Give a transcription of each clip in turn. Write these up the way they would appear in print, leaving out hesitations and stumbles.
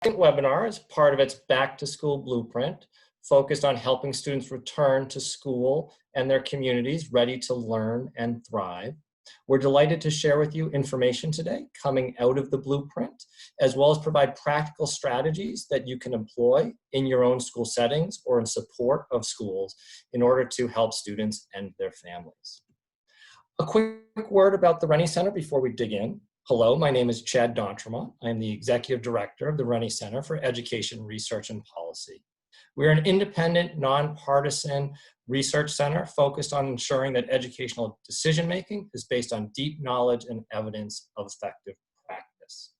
Second webinar is part of its Back to School Blueprint, focused on helping students return to school and their communities ready to learn and thrive. We're delighted to share with you information today coming out of the blueprint, as well as provide practical strategies that you can employ in your own school settings or in support of schools in order to help students and their families. A quick word about the Rennie Center before we dig in. Hello, my name is Chad D'Entremont. I am the Executive Director of the Rennie Center for Education, Research, and Policy. We're an independent, nonpartisan research center focused on ensuring that educational decision-making is based on deep knowledge and evidence of effective practice.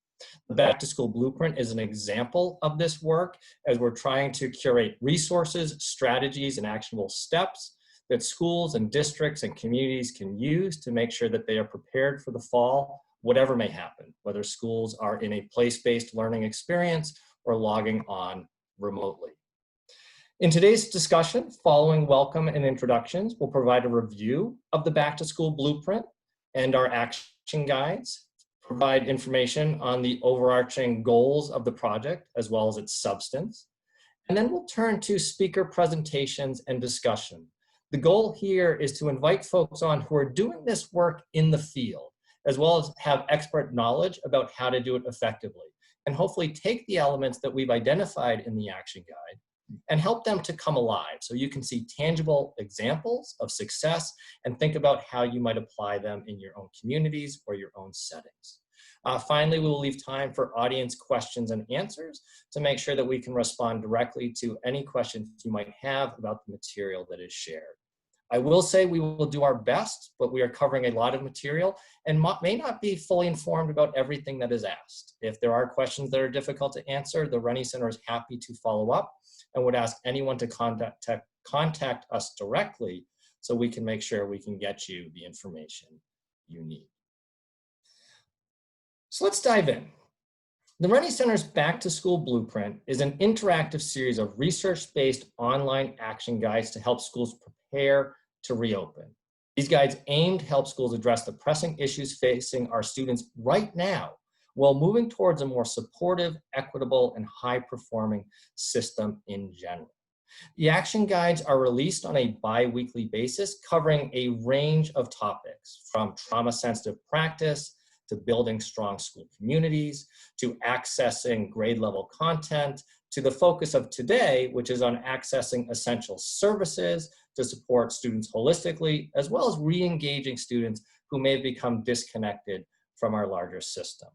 The Back to School Blueprint is an example of this work as we're trying to curate resources, strategies, and actionable steps that schools and districts and communities can use to make sure that they are prepared for the fall, whatever may happen, whether schools are in a place-based learning experience or logging on remotely. In today's discussion, following welcome and introductions, we'll provide a review of the Back to School Blueprint and our action guides, provide information on the overarching goals of the project as well as its substance, and then we'll turn to speaker presentations and discussion. The goal here is to invite folks on who are doing this work in the field, as well as have expert knowledge about how to do it effectively, and hopefully take the elements that we've identified in the action guide and help them to come alive so you can see tangible examples of success and think about how you might apply them in your own communities or your own settings. Finally, we will leave time for audience questions and answers to make sure that we can respond directly to any questions you might have about the material that is shared. I will say we will do our best, but we are covering a lot of material and may not be fully informed about everything that is asked. If there are questions that are difficult to answer, the Rennie Center is happy to follow up and would ask anyone to contact us directly so we can make sure we can get you the information you need. So let's dive in. The Rennie Center's Back to School Blueprint is an interactive series of research-based online action guides to help schools prepare to reopen. These guides aim to help schools address the pressing issues facing our students right now while moving towards a more supportive, equitable, and high-performing system in general. The action guides are released on a bi-weekly basis, covering a range of topics, from trauma-sensitive practice to building strong school communities, to accessing grade-level content, to the focus of today, which is on accessing essential services to support students holistically, as well as re-engaging students who may have become disconnected from our larger system.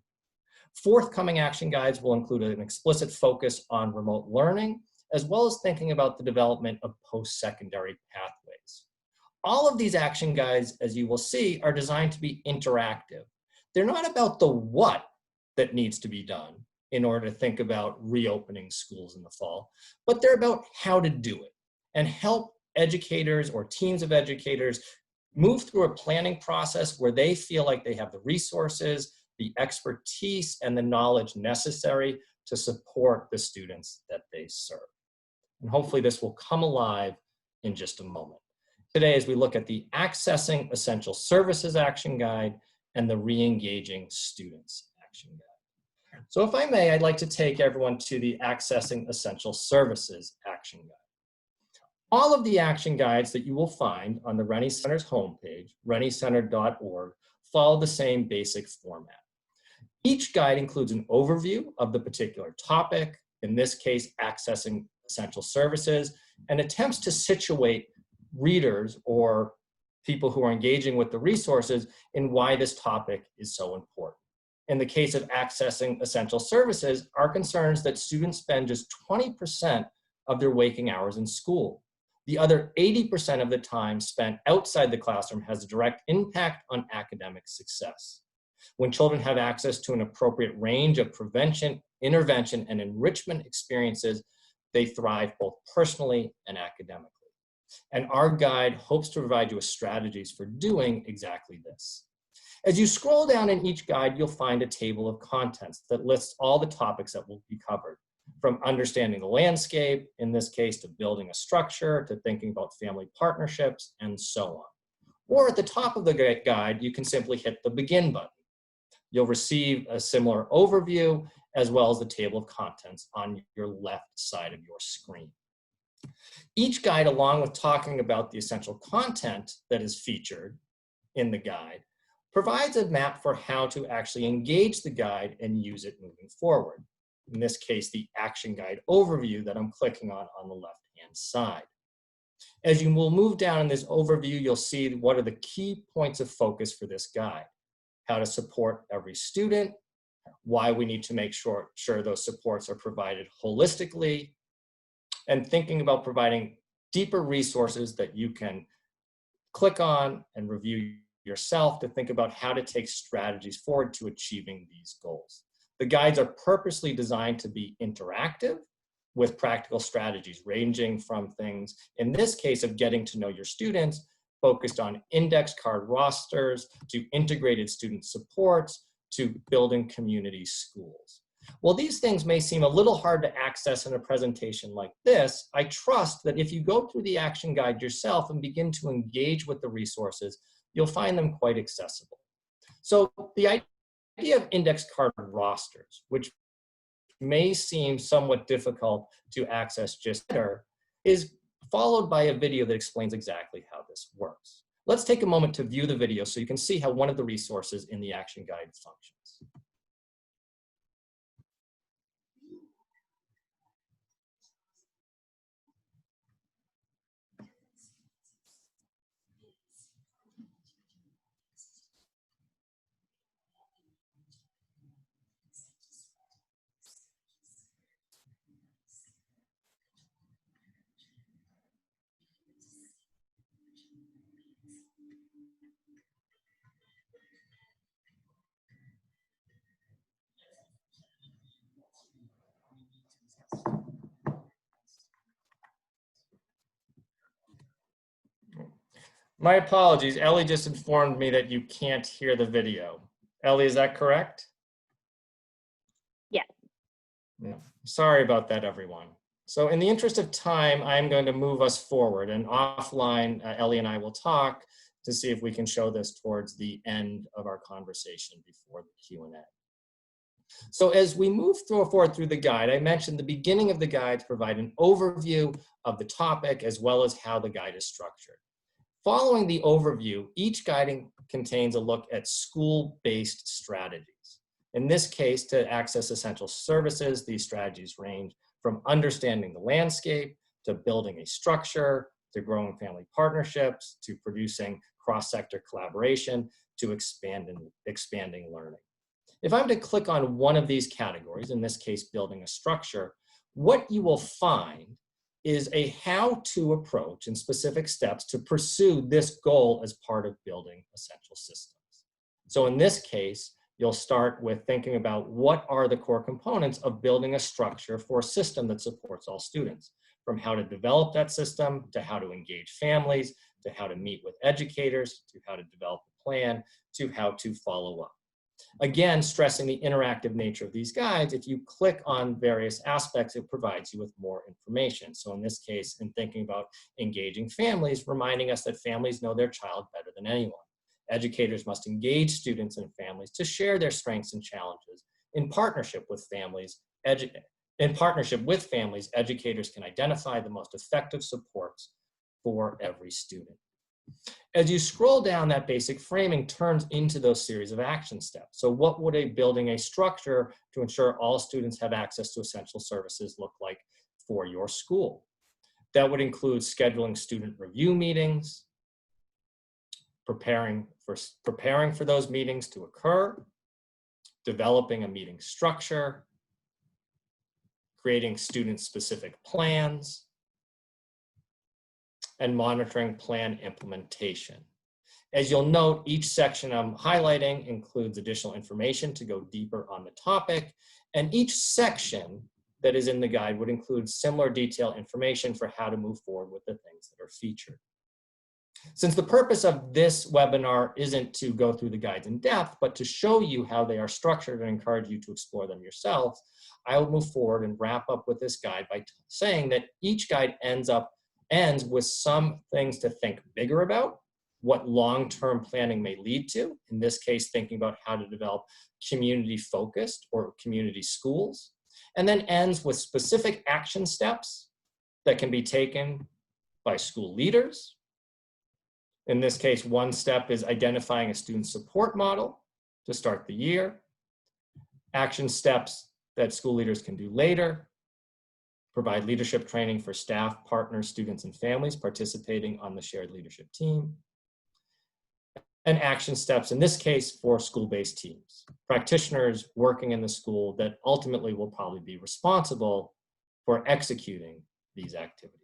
Forthcoming action guides will include an explicit focus on remote learning, as well as thinking about the development of post-secondary pathways. All of these action guides, as you will see, are designed to be interactive. They're not about the what that needs to be done in order to think about reopening schools in the fall, but they're about how to do it and help educators or teams of educators move through a planning process where they feel like they have the resources, the expertise, and the knowledge necessary to support the students that they serve. And hopefully this will come alive in just a moment. Today, as we look at the Accessing Essential Services Action Guide and the Re-engaging Students Action Guide. So if I may, I'd like to take everyone to the Accessing Essential Services Action Guide. All of the action guides that you will find on the Rennie Center's homepage, renniecenter.org, follow the same basic format. Each guide includes an overview of the particular topic, in this case, accessing essential services, and attempts to situate readers or people who are engaging with the resources in why this topic is so important. In the case of accessing essential services, our concern is that students spend just 20% of their waking hours in school. The other 80% of the time spent outside the classroom has a direct impact on academic success. When children have access to an appropriate range of prevention, intervention, and enrichment experiences, they thrive both personally and academically. And our guide hopes to provide you with strategies for doing exactly this. As you scroll down in each guide, you'll find a table of contents that lists all the topics that will be covered, from understanding the landscape, in this case, to building a structure, to thinking about family partnerships, and so on. Or at the top of the guide, you can simply hit the begin button. You'll receive a similar overview as well as the table of contents on your left side of your screen. Each guide, along with talking about the essential content that is featured in the guide, provides a map for how to actually engage the guide and use it moving forward. In this case, the action guide overview that I'm clicking on the left-hand side. As you will move down in this overview, you'll see what are the key points of focus for this guide. How to support every student, why we need to make sure those supports are provided holistically, and thinking about providing deeper resources that you can click on and review yourself to think about how to take strategies forward to achieving these goals. The guides are purposely designed to be interactive with practical strategies ranging from things, in this case, of getting to know your students, focused on index card rosters, to integrated student supports, to building community schools. While these things may seem a little hard to access in a presentation like this, I trust that if you go through the action guide yourself and begin to engage with the resources, you'll find them quite accessible. So the idea of index card rosters, which may seem somewhat difficult to access just there, is followed by a video that explains exactly how this works. Let's take a moment to view the video so you can see how one of the resources in the action guide functions. My apologies, Ellie just informed me that you can't hear the video. Ellie, is that correct? Yes. No. Sorry about that, everyone. So in the interest of time, I'm going to move us forward, and offline, Ellie and I will talk to see if we can show this towards the end of our conversation before the Q&A. So as we move forward through the guide, I mentioned the beginning of the guide to provide an overview of the topic as well as how the guide is structured. Following the overview, each guiding contains a look at school-based strategies. In this case, to access essential services, these strategies range from understanding the landscape, to building a structure, to growing family partnerships, to producing cross-sector collaboration, to expanding learning. If I'm to click on one of these categories, in this case, building a structure, what you will find is a how-to approach and specific steps to pursue this goal as part of building essential systems. So in this case, you'll start with thinking about what are the core components of building a structure for a system that supports all students, from how to develop that system, to how to engage families, to how to meet with educators, to how to develop a plan, to how to follow up. Again, stressing the interactive nature of these guides, if you click on various aspects, it provides you with more information. So in this case, in thinking about engaging families, reminding us that families know their child better than anyone. Educators must engage students and families to share their strengths and challenges. In partnership with families, educators can identify the most effective supports for every student. As you scroll down, that basic framing turns into those series of action steps. So what would building a structure to ensure all students have access to essential services look like for your school? That would include scheduling student review meetings, preparing for those meetings to occur, developing a meeting structure, creating student-specific plans, and monitoring plan implementation. As you'll note, each section I'm highlighting includes additional information to go deeper on the topic, and each section that is in the guide would include similar detailed information for how to move forward with the things that are featured. Since the purpose of this webinar isn't to go through the guides in depth, but to show you how they are structured and encourage you to explore them yourself, I will move forward and wrap up with this guide by saying that each guide ends with some things to think bigger about, what long-term planning may lead to, in this case, thinking about how to develop community-focused or community schools, and then ends with specific action steps that can be taken by school leaders. In this case, one step is identifying a student support model to start the year. Action steps that school leaders can do later: provide leadership training for staff, partners, students, and families participating on the shared leadership team. And action steps, in this case, for school-based teams, practitioners working in the school that ultimately will probably be responsible for executing these activities.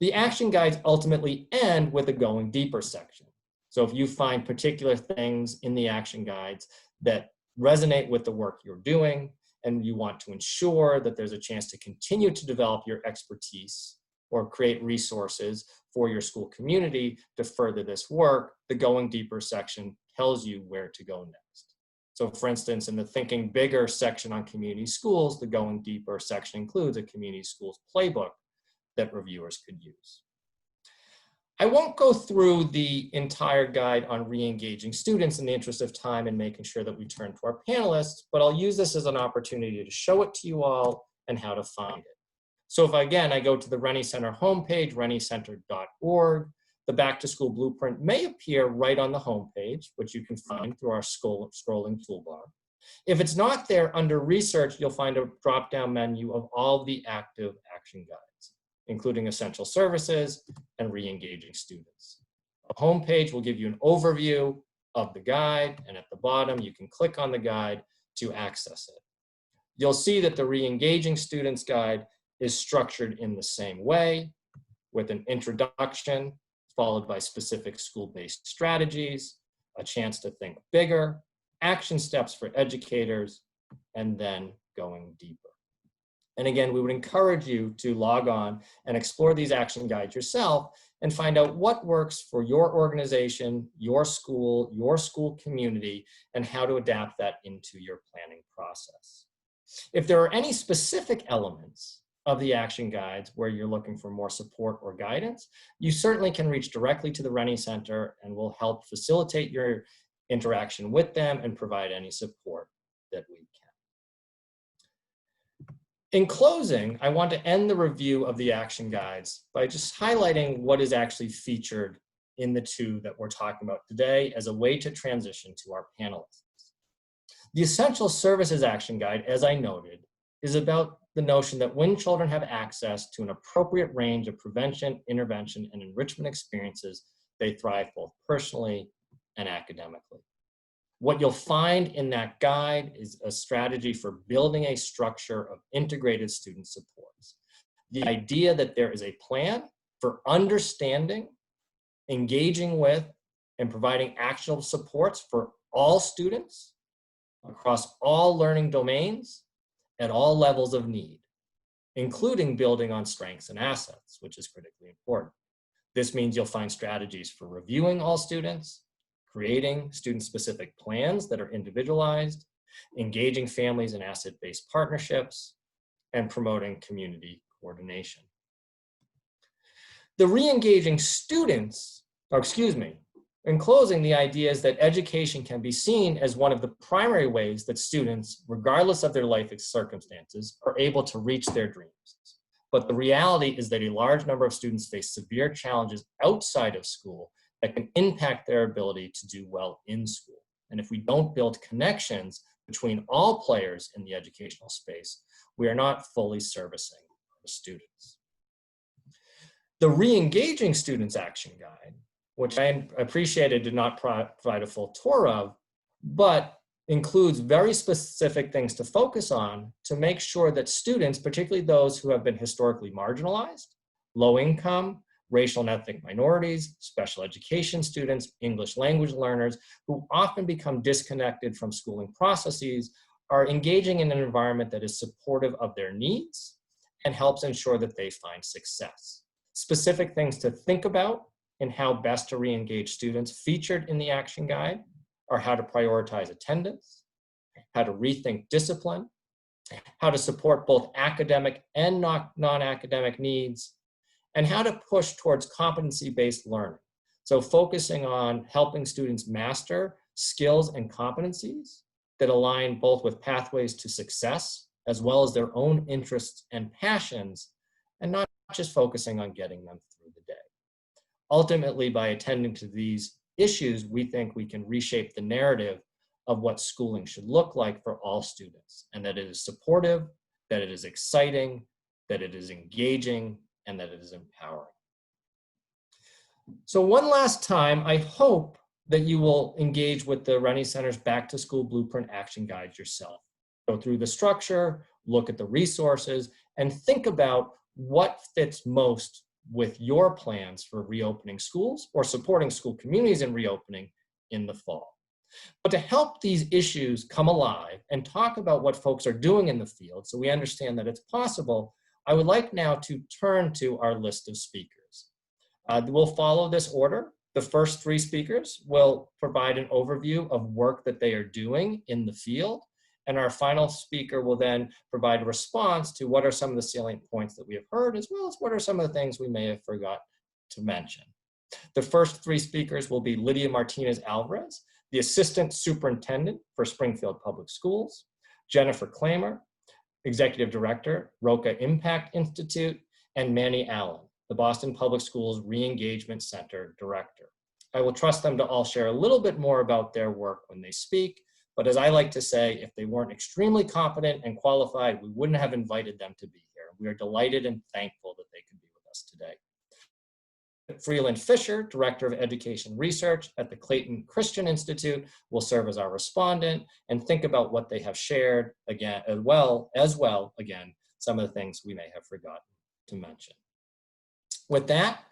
The action guides ultimately end with a going deeper section. So if you find particular things in the action guides that resonate with the work you're doing, and you want to ensure that there's a chance to continue to develop your expertise or create resources for your school community to further this work, the going deeper section tells you where to go next. So for instance, in the thinking bigger section on community schools, the going deeper section includes a community schools playbook that reviewers could use. I won't go through the entire guide on re-engaging students in the interest of time and making sure that we turn to our panelists, but I'll use this as an opportunity to show it to you all and how to find it. So if again, I go to the Rennie Center homepage, renniecenter.org, the Back to School Blueprint may appear right on the homepage, which you can find through our scrolling toolbar. If it's not there, under Research, you'll find a drop-down menu of all the active action guides, including essential services and re-engaging students. A homepage will give you an overview of the guide, and at the bottom, you can click on the guide to access it. You'll see that the re-engaging students guide is structured in the same way, with an introduction followed by specific school-based strategies, a chance to think bigger, action steps for educators, and then going deeper. And again, we would encourage you to log on and explore these action guides yourself and find out what works for your organization, your school community, and how to adapt that into your planning process. If there are any specific elements of the action guides where you're looking for more support or guidance, you certainly can reach directly to the Rennie Center, and we'll help facilitate your interaction with them and provide any support that we can. In closing, I want to end the review of the action guides by just highlighting what is actually featured in the two that we're talking about today as a way to transition to our panelists. The Essential Services Action Guide, as I noted, is about the notion that when children have access to an appropriate range of prevention, intervention, and enrichment experiences, they thrive both personally and academically. What you'll find in that guide is a strategy for building a structure of integrated student supports. The idea that there is a plan for understanding, engaging with, and providing actionable supports for all students across all learning domains at all levels of need, including building on strengths and assets, which is critically important. This means you'll find strategies for reviewing all students, creating student-specific plans that are individualized, engaging families in asset-based partnerships, and promoting community coordination. The re-engaging students, in closing, the idea is that education can be seen as one of the primary ways that students, regardless of their life circumstances, are able to reach their dreams. But the reality is that a large number of students face severe challenges outside of school that can impact their ability to do well in school. And if we don't build connections between all players in the educational space, we are not fully servicing the students. The Re-Engaging Students Action Guide, which I appreciated did not provide a full tour of, but includes very specific things to focus on to make sure that students, particularly those who have been historically marginalized, low income, racial and ethnic minorities, special education students, English language learners, who often become disconnected from schooling processes, are engaging in an environment that is supportive of their needs and helps ensure that they find success. Specific things to think about and how best to re-engage students featured in the action guide are how to prioritize attendance, how to rethink discipline, how to support both academic and non-academic needs, and how to push towards competency-based learning. So focusing on helping students master skills and competencies that align both with pathways to success, as well as their own interests and passions, and not just focusing on getting them through the day. Ultimately, by attending to these issues, we think we can reshape the narrative of what schooling should look like for all students, and that it is supportive, that it is exciting, that it is engaging, and that it is empowering. So one last time, I hope that you will engage with the Rennie Center's Back to School Blueprint Action Guide yourself. Go through the structure, look at the resources, and think about what fits most with your plans for reopening schools or supporting school communities in reopening in the fall. But to help these issues come alive and talk about what folks are doing in the field so we understand that it's possible, I would like now to turn to our list of speakers. We'll follow this order. The first three speakers will provide an overview of work that they are doing in the field, and our final speaker will then provide a response to what are some of the salient points that we have heard, as well as what are some of the things we may have forgot to mention. The first three speakers will be Lydia Martinez-Alvarez, the Assistant Superintendent for Springfield Public Schools, Jennifer Clammer, Executive Director, Roca Impact Institute, and Manny Allen, the Boston Public Schools Re-Engagement Center Director. I will trust them to all share a little bit more about their work when they speak, but as I like to say, if they weren't extremely competent and qualified, we wouldn't have invited them to be here. We are delighted and thankful that they could be with us today. Freeland Fisher, Director of Education Research at the Clayton Christian Institute, will serve as our respondent and think about what they have shared again, as well, some of the things we may have forgotten to mention. With that,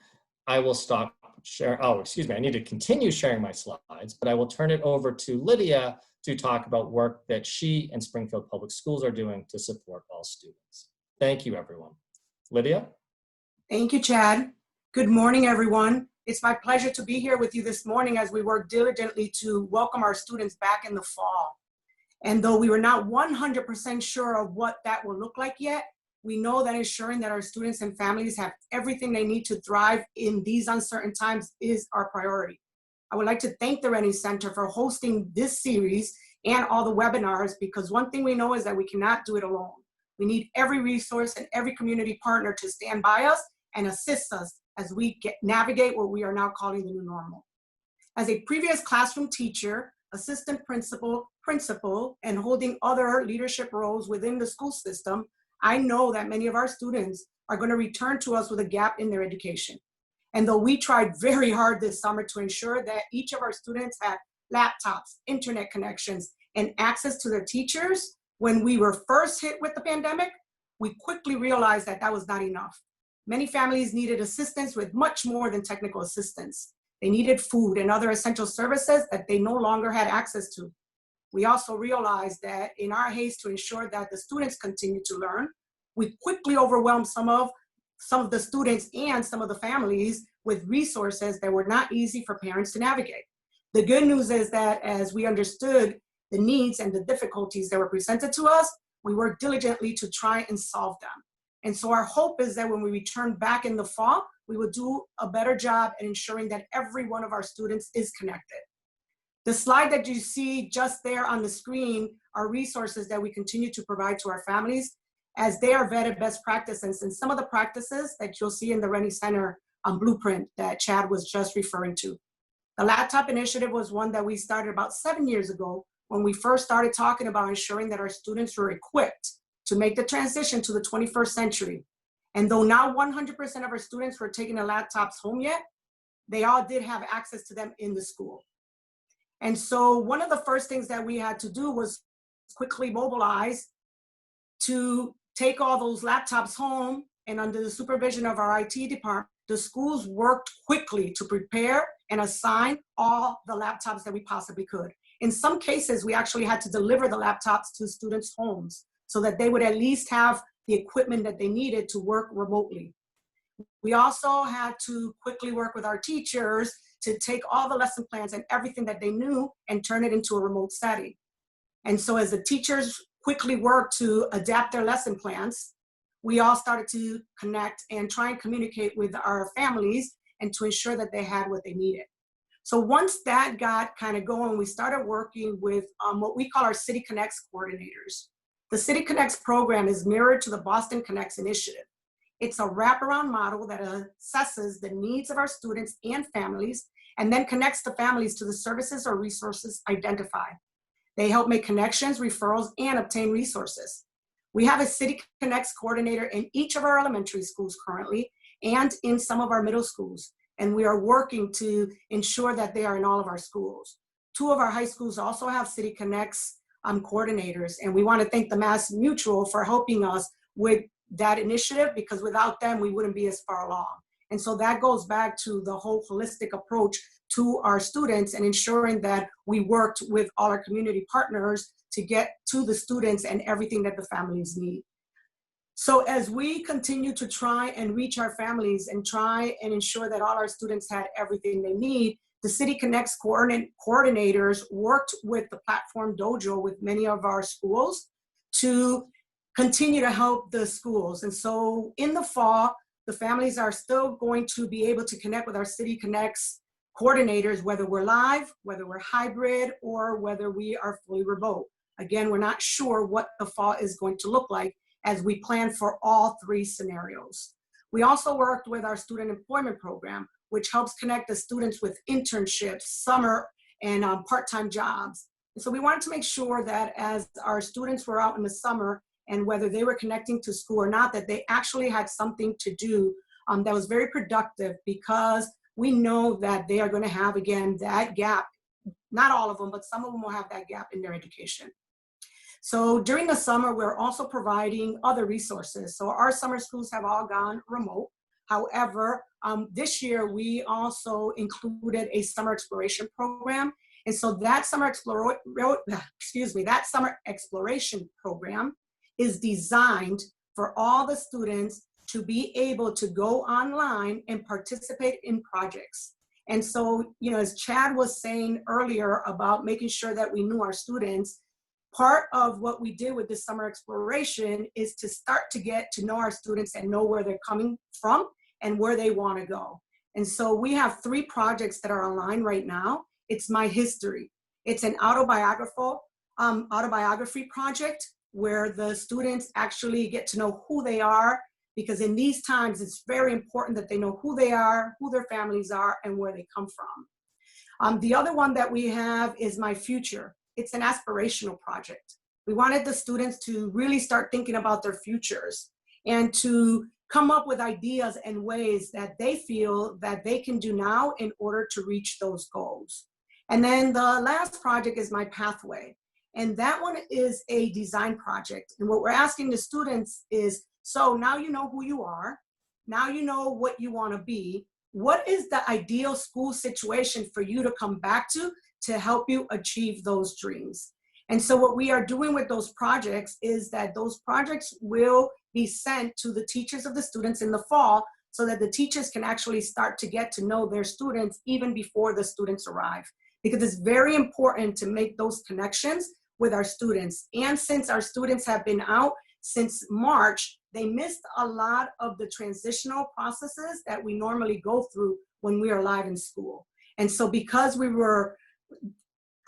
I will stop sharing. Oh, excuse me, I need to continue sharing my slides, but I will turn it over to Lydia to talk about work that she and Springfield Public Schools are doing to support all students. Thank you, everyone. Lydia? Thank you, Chad. Good morning, everyone. It's my pleasure to be here with you this morning as we work diligently to welcome our students back in the fall. And though we were not 100% sure of what that will look like yet, we know that ensuring that our students and families have everything they need to thrive in these uncertain times is our priority. I would like to thank the Rennie Center for hosting this series and all the webinars, because one thing we know is that we cannot do it alone. We need every resource and every community partner to stand by us and assist us as we navigate what we are now calling the new normal. As a previous classroom teacher, assistant principal, and holding other leadership roles within the school system, I know that many of our students are going to return to us with a gap in their education. And though we tried very hard this summer to ensure that each of our students had laptops, internet connections, and access to their teachers, when we were first hit with the pandemic, we quickly realized that that was not enough. Many families needed assistance with much more than technical assistance. They needed food and other essential services that they no longer had access to. We also realized that in our haste to ensure that the students continue to learn, we quickly overwhelmed some of the students and some of the families with resources that were not easy for parents to navigate. The good news is that as we understood the needs and the difficulties that were presented to us, we worked diligently to try and solve them. And so our hope is that when we return back in the fall, we will do a better job at ensuring that every one of our students is connected. The slide that you see just there on the screen are resources that we continue to provide to our families as they are vetted best practices, and some of the practices that you'll see in the Rennie Center blueprint that Chad was just referring to. The laptop initiative was one that we started about 7 years ago when we first started talking about ensuring that our students were equipped to make the transition to the 21st century. And though not 100% of our students were taking their laptops home yet, they all did have access to them in the school. And so one of the first things that we had to do was quickly mobilize to take all those laptops home, and under the supervision of our IT department, the schools worked quickly to prepare and assign all the laptops that we possibly could. In some cases, we actually had to deliver the laptops to students' homes so that they would at least have the equipment that they needed to work remotely. We also had to quickly work with our teachers to take all the lesson plans and everything that they knew and turn it into a remote setting. And so as the teachers quickly worked to adapt their lesson plans, we all started to connect and try and communicate with our families and to ensure that they had what they needed. So once that got kind of going, we started working with what we call our City Connects coordinators. The City Connects program is mirrored to the Boston Connects initiative. It's a wraparound model that assesses the needs of our students and families, and then connects the families to the services or resources identified. They help make connections, referrals, and obtain resources. We have a City Connects coordinator in each of our elementary schools currently, and in some of our middle schools. And we are working to ensure that they are in all of our schools. 2 of our high schools also have City Connects coordinators, and we want to thank the Mass Mutual for helping us with that initiative, because without them, we wouldn't be as far along. And so that goes back to the whole holistic approach to our students and ensuring that we worked with all our community partners to get to the students and everything that the families need. So as we continue to try and reach our families and try and ensure that all our students had everything they need, the City Connects coordinators worked with the Platform Dojo with many of our schools to continue to help the schools. And so in the fall, the families are still going to be able to connect with our City Connects coordinators, whether we're live, whether we're hybrid, or whether we are fully remote. Again, we're not sure what the fall is going to look like as we plan for all 3 scenarios. We also worked with our student employment program, which helps connect the students with internships, summer, and part-time jobs. And so we wanted to make sure that as our students were out in the summer, and whether they were connecting to school or not, that they actually had something to do that was very productive, because we know that they are going to have, again, that gap. Not all of them, but some of them will have that gap in their education. So during the summer, we're also providing other resources. So our summer schools have all gone remote. However, this year we also included a summer exploration program. And so that summer exploration program is designed for all the students to be able to go online and participate in projects. And so, as Chad was saying earlier about making sure that we knew our students, part of what we did with this summer exploration is to start to get to know our students and know where they're coming from and where they want to go. And so we have 3 projects that are online right now. It's My History. It's an autobiography project where the students actually get to know who they are, because in these times, it's very important that they know who they are, who their families are, and where they come from. The other one that we have is My Future. It's an aspirational project. We wanted the students to really start thinking about their futures and to come up with ideas and ways that they feel that they can do now in order to reach those goals. And then the last project is My Pathway. And that one is a design project. And what we're asking the students is, so now you know who you are, now you know what you want to be, what is the ideal school situation for you to come back to help you achieve those dreams? And so what we are doing with those projects is that those projects will be sent to the teachers of the students in the fall, so that the teachers can actually start to get to know their students even before the students arrive. Because it's very important to make those connections with our students. And since our students have been out since March, they missed a lot of the transitional processes that we normally go through when we are live in school. And so because we were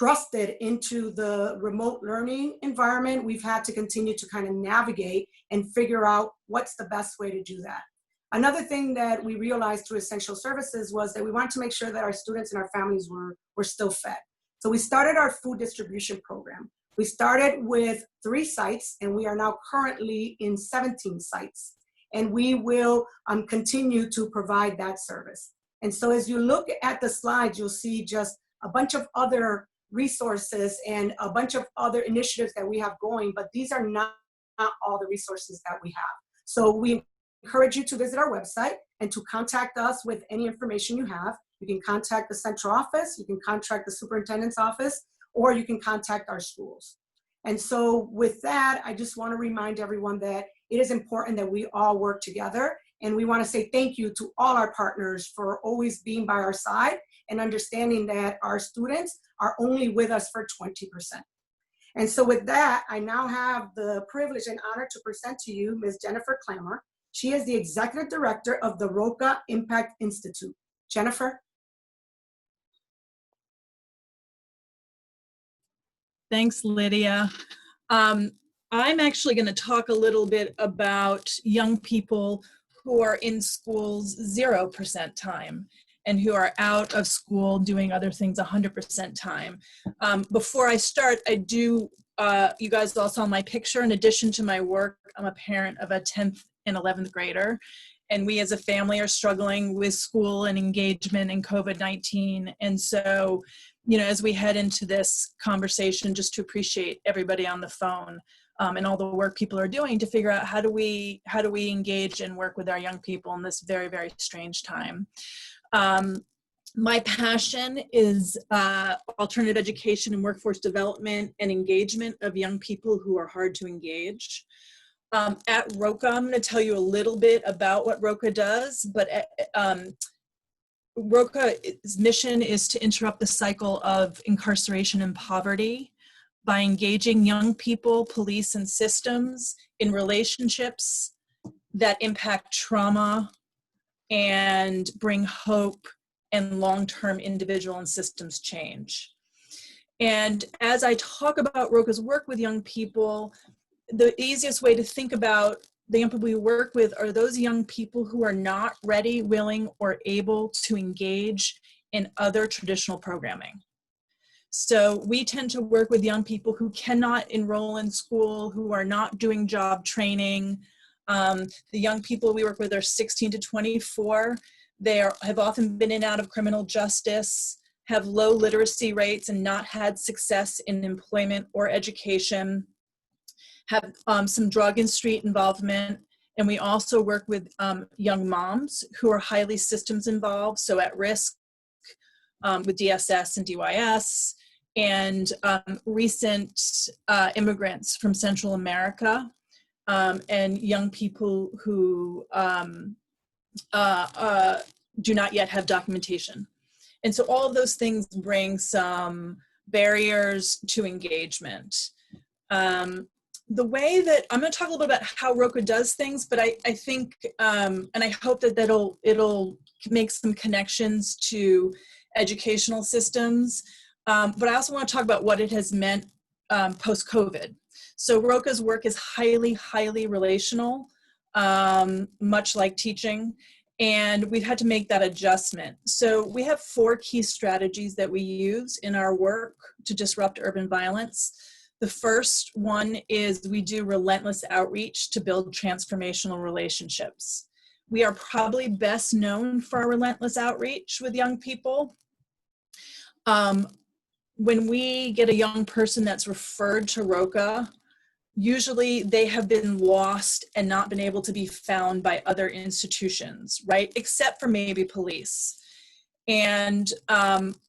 thrusted into the remote learning environment, we've had to continue to kind of navigate and figure out what's the best way to do that. Another thing that we realized through essential services was that we wanted to make sure that our students and our families were still fed. So we started our food distribution program. We started with 3 sites, and we are now currently in 17 sites. And we will continue to provide that service. And so as you look at the slides, you'll see just a bunch of other resources and a bunch of other initiatives that we have going, but these are not all the resources that we have. So we encourage you to visit our website and to contact us with any information you have. You can contact the central office, you can contact the superintendent's office, or you can contact our schools. And so with that, I just want to remind everyone that it is important that we all work together. And we want to say thank you to all our partners for always being by our side and understanding that our students are only with us for 20%. And so with that, I now have the privilege and honor to present to you Ms. Jennifer Clammer. She is the Executive Director of the Roca Impact Institute. Jennifer? Thanks, Lydia. I'm actually going to talk a little bit about young people who are in schools 0% time and who are out of school doing other things 100% time. Before I start, you guys all saw my picture. In addition to my work, I'm a parent of a 10th and 11th grader. And we as a family are struggling with school and engagement and COVID-19. And so, you know, as we head into this conversation, just to appreciate everybody on the phone and all the work people are doing to figure out how do we engage and work with our young people in this very, very strange time. My passion is alternative education and workforce development and engagement of young people who are hard to engage. At ROCA, I'm going to tell you a little bit about what ROCA does, but ROCA's mission is to interrupt the cycle of incarceration and poverty by engaging young people, police, and systems in relationships that impact trauma and bring hope and long-term individual and systems change. And as I talk about ROCA's work with young people, the easiest way to think about the young people we work with are those young people who are not ready, willing, or able to engage in other traditional programming. So we tend to work with young people who cannot enroll in school, who are not doing job training. The young people we work with are 16 to 24. They have often been in and out of criminal justice, have low literacy rates and not had success in employment or education, have some drug and street involvement. And we also work with young moms who are highly systems involved, so at risk with DSS and DYS, and recent immigrants from Central America, and young people who do not yet have documentation. And so all of those things bring some barriers to engagement. The way that I'm going to talk a little bit about how ROCA does things, but I think, and I hope that it'll make some connections to educational systems. But I also want to talk about what it has meant post-COVID. So ROCA's work is highly, highly relational, much like teaching, and we've had to make that adjustment. So we have 4 key strategies that we use in our work to disrupt urban violence. The first one is we do relentless outreach to build transformational relationships. We are probably best known for our relentless outreach with young people. When we get a young person that's referred to ROCA, usually they have been lost and not been able to be found by other institutions, right? Except for maybe police. And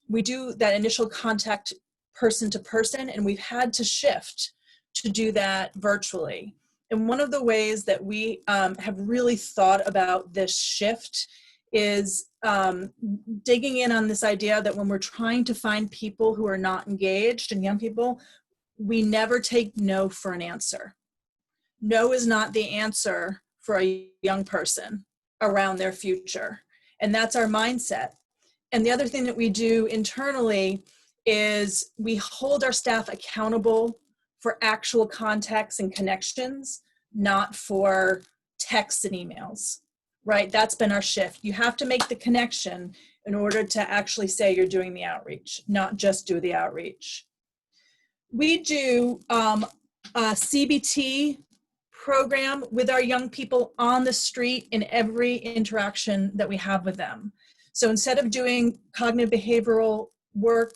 we do that initial contact person to person, and we've had to shift to do that virtually. And one of the ways that we have really thought about this shift is digging in on this idea that when we're trying to find people who are not engaged and young people, we never take no for an answer. No is not the answer for a young person around their future. And that's our mindset. And the other thing that we do internally is we hold our staff accountable for actual contacts and connections, not for texts and emails, right? That's been our shift. You have to make the connection in order to actually say you're doing the outreach, not just do the outreach. We do a CBT program with our young people on the street in every interaction that we have with them. So instead of doing cognitive behavioral work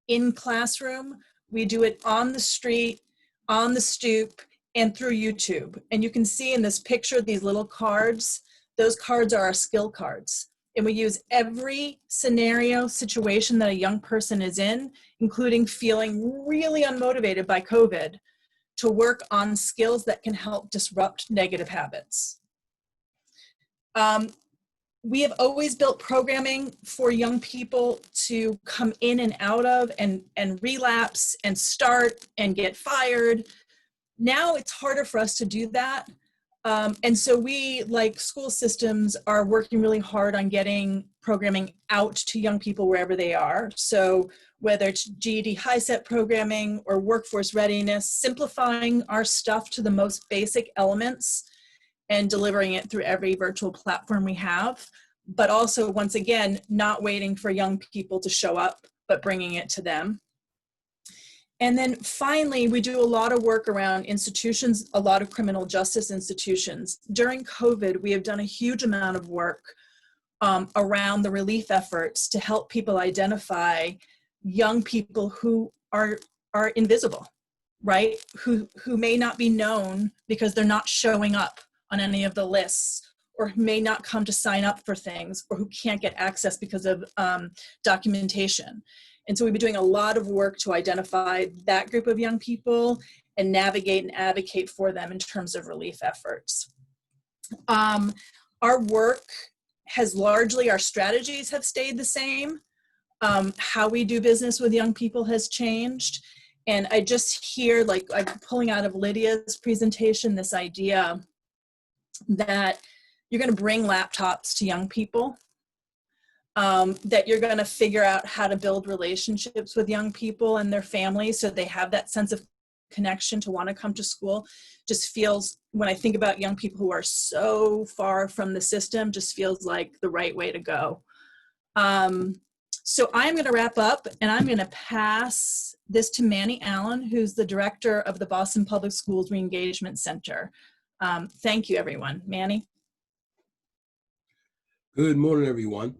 in classroom, we do it on the street, on the stoop, and through YouTube. And you can see in this picture, these little cards, those cards are our skill cards. And we use every scenario, situation that a young person is in, including feeling really unmotivated by COVID, to work on skills that can help disrupt negative habits. We have always built programming for young people to come in and out of and relapse and start and get fired. Now it's harder for us to do that And so we, like school systems, are working really hard on getting programming out to young people wherever they are. So whether it's GED high-set programming or workforce readiness, simplifying our stuff to the most basic elements and delivering it through every virtual platform we have. But also, once again, not waiting for young people to show up, but bringing it to them. And then finally, we do a lot of work around institutions, a lot of criminal justice institutions. During COVID, we have done a huge amount of work around the relief efforts to help people identify young people who are invisible, right? Who may not be known because they're not showing up on any of the lists, or who may not come to sign up for things, or who can't get access because of documentation. And so we've been doing a lot of work to identify that group of young people and navigate and advocate for them in terms of relief efforts. Our work has largely, our strategies have stayed the same. How we do business with young people has changed. And I just hear, like I'm pulling out of Lydia's presentation, this idea that you're going to bring laptops to young people, that you're going to figure out how to build relationships with young people and their families so they have that sense of connection to want to come to school. Just feels, when I think about young people who are so far from the system, just feels like the right way to go. So I'm going to wrap up, and I'm going to pass this to Manny Allen, who's the director of the Boston Public Schools Reengagement Center. Thank you, everyone. Manny? Good morning, everyone.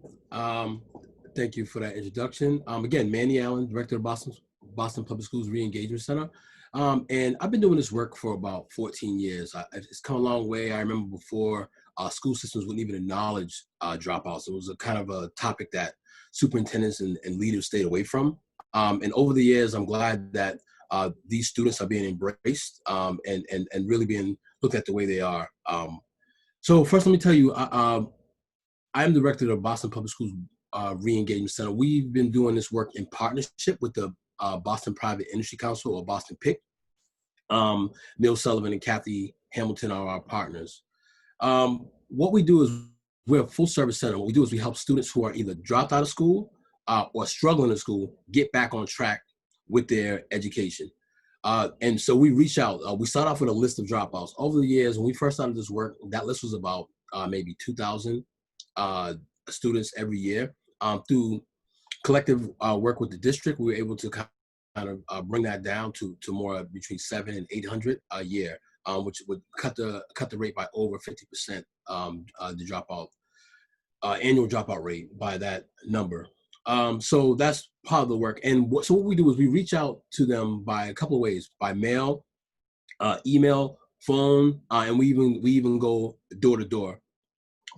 Thank you for that introduction. Again, Manny Allen, director of Boston Public Schools Reengagement Center. And I've been doing this work for about 14 years. It's come a long way. I remember before school systems wouldn't even acknowledge dropouts. It was a kind of a topic that superintendents and leaders stayed away from. And over the years, I'm glad that these students are being embraced and really being looked at the way they are. So first, let me tell you, I am director of Boston Public Schools Reengagement Center. We've been doing this work in partnership with the Boston Private Industry Council, or Boston PIC. Neil Sullivan and Kathy Hamilton are our partners. What we do is we're a full service center. What we do is we help students who are either dropped out of school or struggling in school get back on track with their education. And so we reach out. We start off with a list of dropouts. Over the years, when we first started this work, that list was about maybe 2,000 students every year. Through collective work with the district, we were able to kind of bring that down to more between 700 and 800 a year, which would cut the rate by over 50%. The dropout annual dropout rate by that number. So that's part of the work. And so what we do is we reach out to them by a couple of ways: by mail, email, phone, and we even go door to door,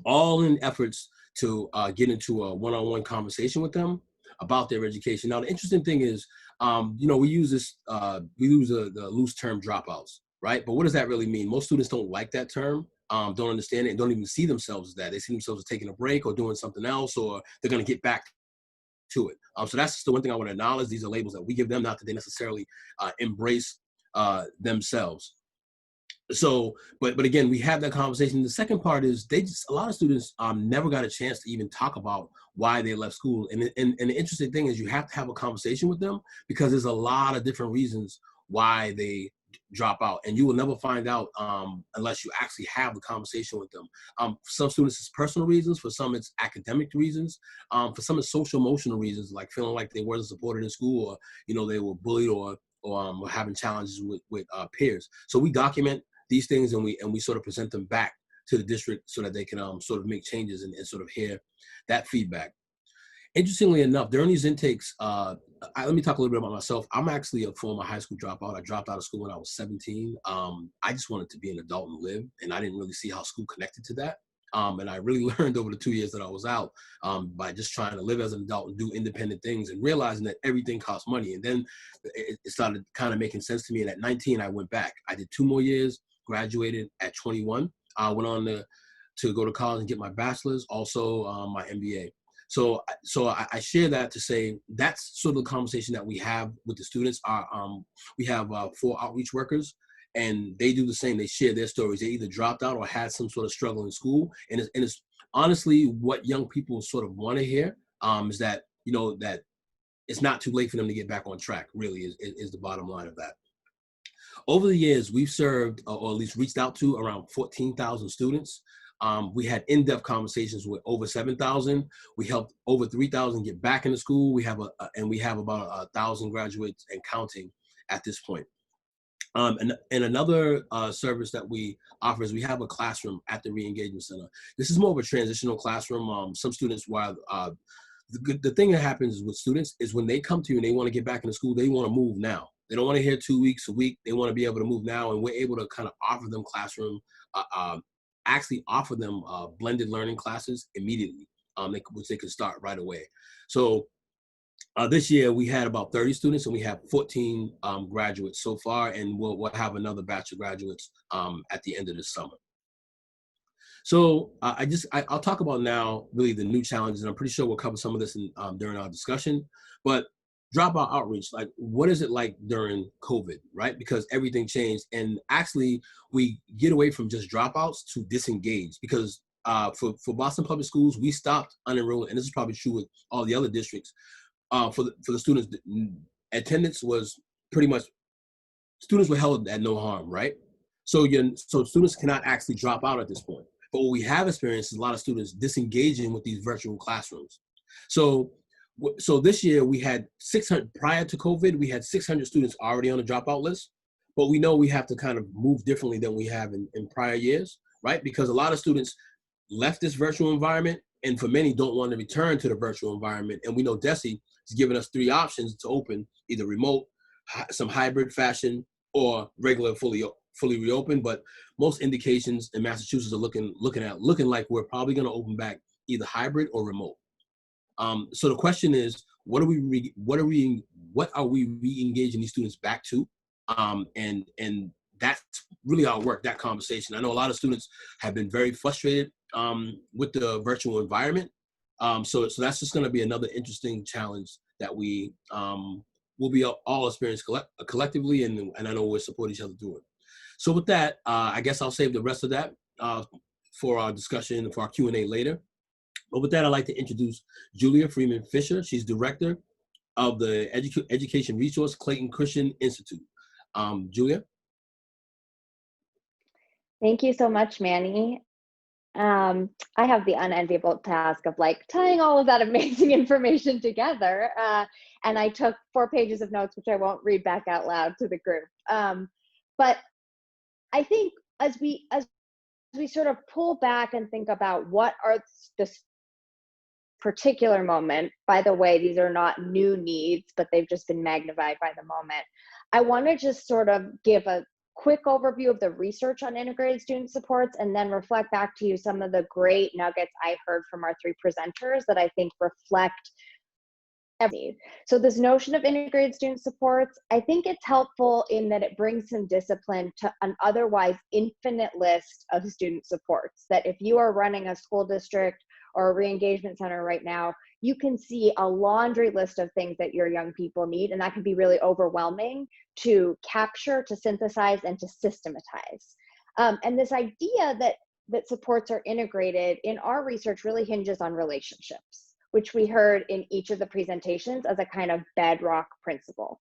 all in efforts to get into a one-on-one conversation with them about their education. Now, the interesting thing is, we use the loose term dropouts, right? But what does that really mean? Most students don't like that term, don't understand it, and don't even see themselves as that. They see themselves as taking a break or doing something else, or they're going to get back to it. So that's just the one thing I want to acknowledge. These are labels that we give them, not that they necessarily embrace themselves. So, but again, we have that conversation. The second part is a lot of students never got a chance to even talk about why they left school. And the interesting thing is you have to have a conversation with them, because there's a lot of different reasons why they drop out, and you will never find out unless you actually have the conversation with them. For some students, it's personal reasons. For some, it's academic reasons. For some, it's social emotional reasons, like feeling like they weren't supported in school, or they were bullied, or having challenges with peers. So we document these things, and we sort of present them back to the district so that they can sort of make changes and sort of hear that feedback. Interestingly enough, during these intakes, let me talk a little bit about myself. I'm actually a former high school dropout. I dropped out of school when I was 17. I just wanted to be an adult and live, and I didn't really see how school connected to that. And I really learned over the 2 years that I was out by just trying to live as an adult and do independent things, and realizing that everything costs money. And then it started kind of making sense to me. And at 19, I went back. I did 2 more years, graduated at 21. I went on to go to college and get my bachelor's, also my MBA. So I share that to say that's sort of the conversation that we have with the students. We have 4 outreach workers, and they do the same. They share their stories. They either dropped out or had some sort of struggle in school. And it's honestly what young people sort of want to hear, is that, that it's not too late for them to get back on track, really, is the bottom line of that. Over the years, we've served, or at least reached out to, around 14,000 students. We had in-depth conversations with over 7,000. We helped over 3,000 get back into school. We have about 1,000 graduates and counting at this point. And another service that we offer is we have a classroom at the Re-Engagement Center. This is more of a transitional classroom. Some students, while the thing that happens with students is when they come to you and they want to get back into school, they want to move now. They don't want to hear 2 weeks, a week. They want to be able to move now, and we're able to kind of offer them classroom, actually offer them blended learning classes immediately, which they can start right away. So this year we had about 30 students, and we have 14 graduates so far, and we'll have another batch of graduates at the end of this summer. So I'll talk about now really the new challenges, and I'm pretty sure we'll cover some of this during our discussion. But dropout outreach, like what is it like during COVID, right? Because everything changed, and actually we get away from just dropouts to disengage, because for Boston Public Schools, we stopped unenrolling, and this is probably true with all the other districts. For the students, attendance was pretty much, students were held at no harm, right? So students cannot actually drop out at this point. But what we have experienced is a lot of students disengaging with these virtual classrooms. So this year we had 600, prior to COVID, we had 600 students already on the dropout list, but we know we have to kind of move differently than we have in prior years, right? Because a lot of students left this virtual environment, and for many don't want to return to the virtual environment. And we know DESE is giving us 3 options to open, either remote, some hybrid fashion, or regular fully reopened. But most indications in Massachusetts are looking like we're probably going to open back either hybrid or remote. So the question is, what are we re-engaging these students back to? And that's really our work, that conversation. I know a lot of students have been very frustrated with the virtual environment. So that's just going to be another interesting challenge that we will be all experience collectively, and I know we'll support each other through it. So with that, I guess I'll save the rest of that for our discussion, for our Q&A later. But with that, I'd like to introduce Julia Freeman Fisher. She's director of the Education Resource Clayton Christian Institute. Julia? Thank you so much, Manny. I have the unenviable task of tying all of that amazing information together. And I took 4 pages of notes, which I won't read back out loud to the group. But I think as we sort of pull back and think about what are this particular moment, by the way, these are not new needs, but they've just been magnified by the moment. I want to just sort of give a quick overview of the research on integrated student supports, and then reflect back to you some of the great nuggets I heard from our 3 presenters that I think reflect everything. So this notion of integrated student supports, I think it's helpful in that it brings some discipline to an otherwise infinite list of student supports, that if you are running a school district or a re-engagement center right now, you can see a laundry list of things that your young people need, and that can be really overwhelming to capture, to synthesize, and to systematize. And this idea that supports are integrated in our research really hinges on relationships, which we heard in each of the presentations as a kind of bedrock principle.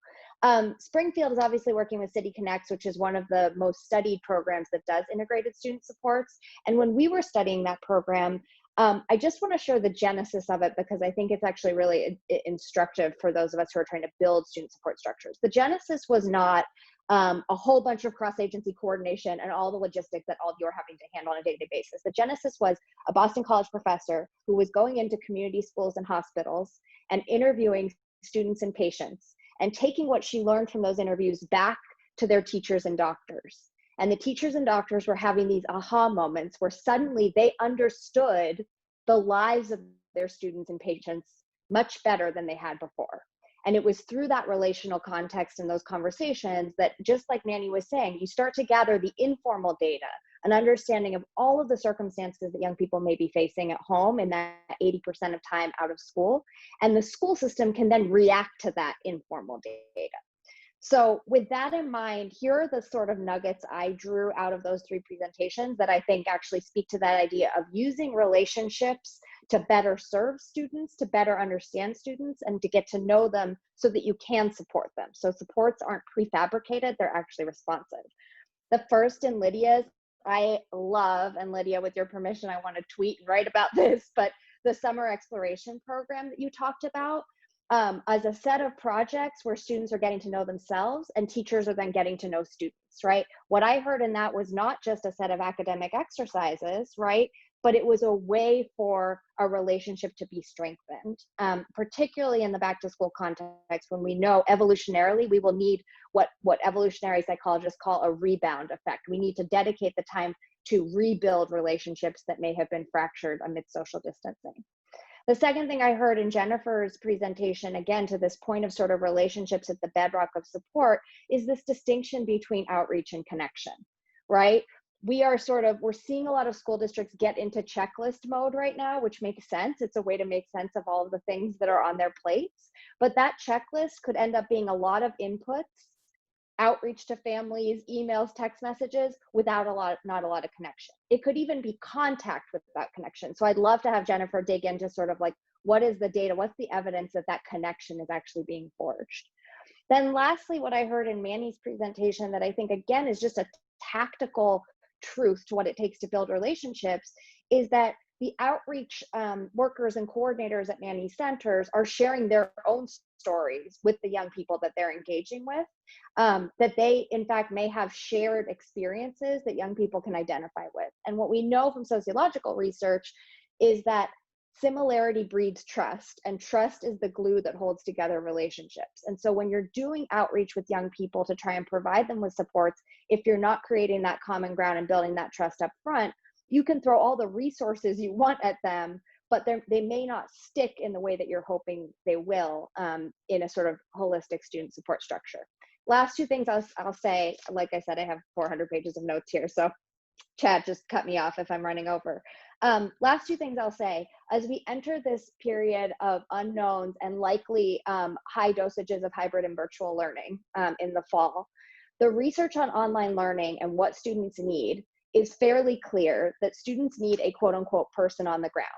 Springfield is obviously working with City Connects, which is one of the most studied programs that does integrated student supports. And when we were studying that program, I just want to share the genesis of it, because I think it's actually really instructive for those of us who are trying to build student support structures. The genesis was not a whole bunch of cross-agency coordination and all the logistics that all of you are having to handle on a day-to-day basis. The genesis was a Boston College professor who was going into community schools and hospitals and interviewing students and patients, and taking what she learned from those interviews back to their teachers and doctors. And the teachers and doctors were having these aha moments where suddenly they understood the lives of their students and patients much better than they had before. And it was through that relational context and those conversations that, just like Manny was saying, you start to gather the informal data, an understanding of all of the circumstances that young people may be facing at home in that 80% of time out of school. And the school system can then react to that informal data. So with that in mind, here are the sort of nuggets I drew out of those 3 presentations that I think actually speak to that idea of using relationships to better serve students, to better understand students, and to get to know them so that you can support them. So supports aren't prefabricated, they're actually responsive. The first in Lydia's, I love, and Lydia, with your permission, I want to tweet and write about this, but the summer exploration program that you talked about, as a set of projects where students are getting to know themselves and teachers are then getting to know students, right? What I heard in that was not just a set of academic exercises, right? But it was a way for a relationship to be strengthened, particularly in the back to school context, when we know evolutionarily we will need what evolutionary psychologists call a rebound effect. We need to dedicate the time to rebuild relationships that may have been fractured amid social distancing. The second thing I heard in Jennifer's presentation, again, to this point of sort of relationships at the bedrock of support, is this distinction between outreach and connection, right? We're seeing a lot of school districts get into checklist mode right now, which makes sense. It's a way to make sense of all of the things that are on their plates. But that checklist could end up being a lot of inputs, outreach to families, emails, text messages, without not a lot of connection. It could even be contact without connection. So I'd love to have Jennifer dig into sort of like, what is the data? What's the evidence that that connection is actually being forged? Then lastly, what I heard in Manny's presentation that I think, again, is just a tactical truth to what it takes to build relationships, is that the outreach workers and coordinators at Manny centers are sharing their own stories with the young people that they're engaging with, that they in fact may have shared experiences that young people can identify with. And what we know from sociological research is that similarity breeds trust, and trust is the glue that holds together relationships. And so when you're doing outreach with young people to try and provide them with supports, if you're not creating that common ground and building that trust up front, you can throw all the resources you want at them, but they may not stick in the way that you're hoping they will, in a sort of holistic student support structure. Last 2 things I'll say, like I said, I have 400 pages of notes here, so Chad, just cut me off if I'm running over. Last 2 things I'll say, as we enter this period of unknowns and likely high dosages of hybrid and virtual learning in the fall, the research on online learning and what students need is fairly clear that students need a quote unquote person on the ground,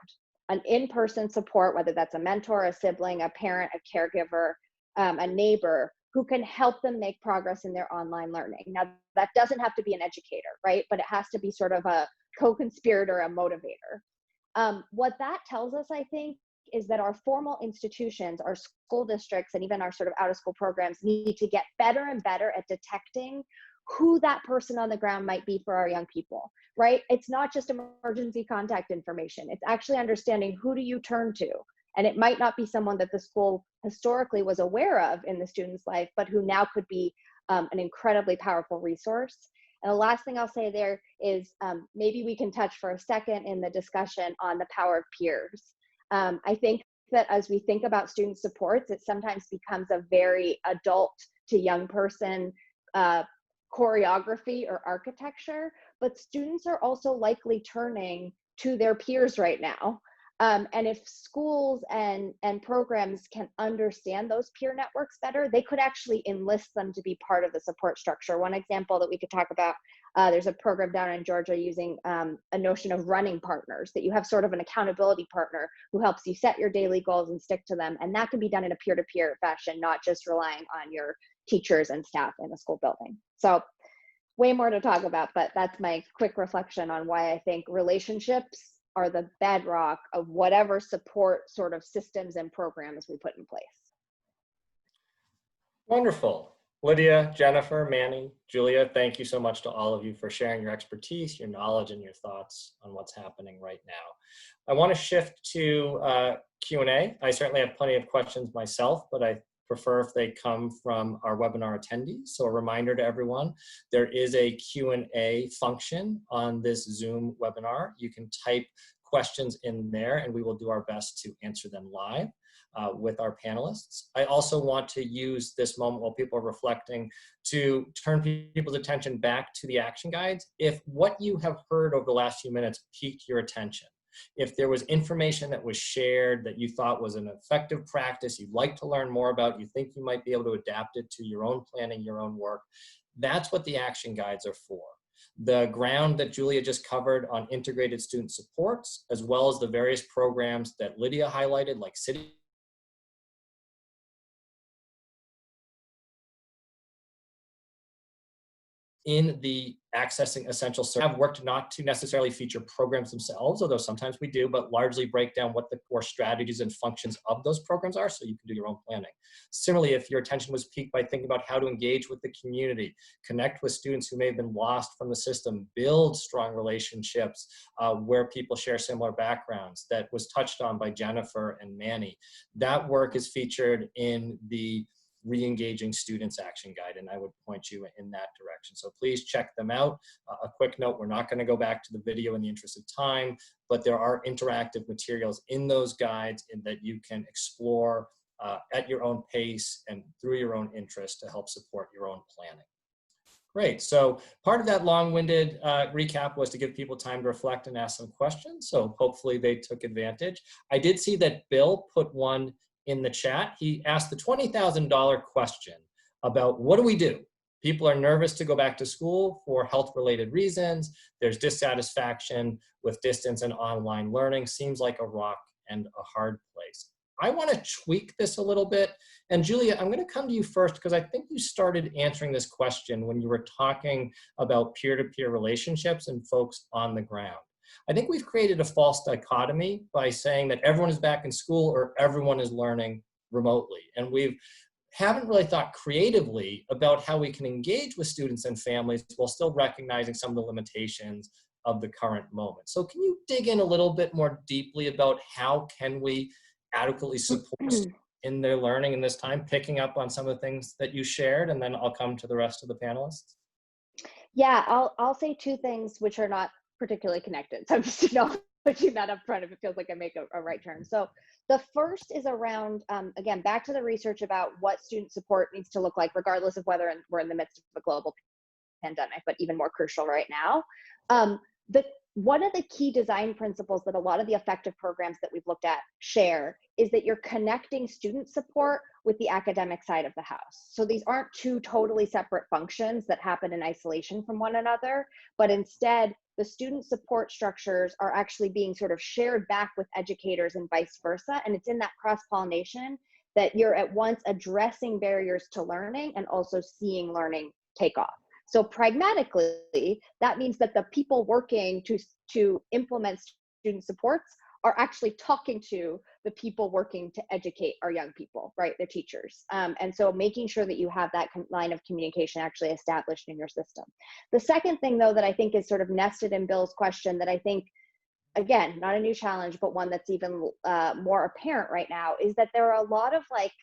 an in-person support, whether that's a mentor, a sibling, a parent, a caregiver, a neighbor, who can help them make progress in their online learning. Now, that doesn't have to be an educator, right? But it has to be sort of a co-conspirator, a motivator. What that tells us, I think, is that our formal institutions, our school districts, and even our sort of out-of-school programs need to get better and better at detecting who that person on the ground might be for our young people, right? It's not just emergency contact information. It's actually understanding, who do you turn to? And it might not be someone that the school historically was aware of in the student's life, but who now could be an incredibly powerful resource. And the last thing I'll say there is maybe we can touch for a second in the discussion on the power of peers. I think that as we think about student supports, it sometimes becomes a very adult to young person choreography or architecture, but students are also likely turning to their peers right now. And if schools and programs can understand those peer networks better, they could actually enlist them to be part of the support structure. One example that we could talk about, there's a program down in Georgia using a notion of running partners, that you have sort of an accountability partner who helps you set your daily goals and stick to them. And that can be done in a peer-to-peer fashion, not just relying on your teachers and staff in a school building. So way more to talk about, but that's my quick reflection on why I think relationships are the bedrock of whatever support sort of systems and programs we put in place. Wonderful. Lydia, Jennifer, Manny, Julia, thank you so much to all of you for sharing your expertise, your knowledge, and your thoughts on what's happening right now. I want to shift to Q&A. I certainly have plenty of questions myself, but I prefer if they come from our webinar attendees. So a reminder to everyone, there is a Q&A function on this Zoom webinar. You can type questions in there and we will do our best to answer them live with our panelists. I also want to use this moment while people are reflecting to turn people's attention back to the action guides. If what you have heard over the last few minutes piqued your attention, If there was information that was shared that you thought was an effective practice, you'd like to learn more about, you think you might be able to adapt it to your own planning, your own work, that's what the action guides are for. The ground that Julia just covered on integrated student supports, as well as the various programs that Lydia highlighted, like City in the Accessing Essential Services have worked not to necessarily feature programs themselves, although sometimes we do, but largely break down what the core strategies and functions of those programs are so you can do your own planning. Similarly, if your attention was piqued by thinking about how to engage with the community, connect with students who may have been lost from the system, build strong relationships where people share similar backgrounds, that was touched on by Jennifer and Manny, that work is featured in the Re-engaging Students Action Guide, and I would point you in that direction. So please check them out. A quick note, we're not going to go back to the video in the interest of time, but there are interactive materials in those guides that you can explore at your own pace and through your own interest to help support your own planning. Great, so part of that long-winded recap was to give people time to reflect and ask some questions, so hopefully they took advantage. I did see that Bill put one in the chat. He asked the $20,000 question about what do we do? People are nervous to go back to school for health-related reasons. There's dissatisfaction with distance and online learning. Seems like a rock and a hard place. I want to tweak this a little bit. And Julia, I'm going to come to you first because I think you started answering this question when you were talking about peer-to-peer relationships and folks on the ground. I think we've created a false dichotomy by saying that everyone is back in school or everyone is learning remotely. And we haven't really thought creatively about how we can engage with students and families while still recognizing some of the limitations of the current moment. So can you dig in a little bit more deeply about how can we adequately support students in their learning in this time, picking up on some of the things that you shared, and then I'll come to the rest of the panelists? Yeah, I'll say two things which are not particularly connected. So I'm just putting that up front if it feels like I make a right turn. So the first is around, again, back to the research about what student support needs to look like, regardless of whether we're in the midst of a global pandemic, but even more crucial right now. One of the key design principles that a lot of the effective programs that we've looked at share is that you're connecting student support with the academic side of the house. So these aren't two totally separate functions that happen in isolation from one another, but instead the student support structures are actually being sort of shared back with educators and vice versa. And it's in that cross-pollination that you're at once addressing barriers to learning and also seeing learning take off. So pragmatically, that means that the people working to implement student supports are actually talking to the people working to educate our young people, right? The teachers. And so making sure that you have that line of communication actually established in your system. The second thing, though, that I think is sort of nested in Bill's question that I think, again, not a new challenge, but one that's even more apparent right now, is that there are a lot of, like,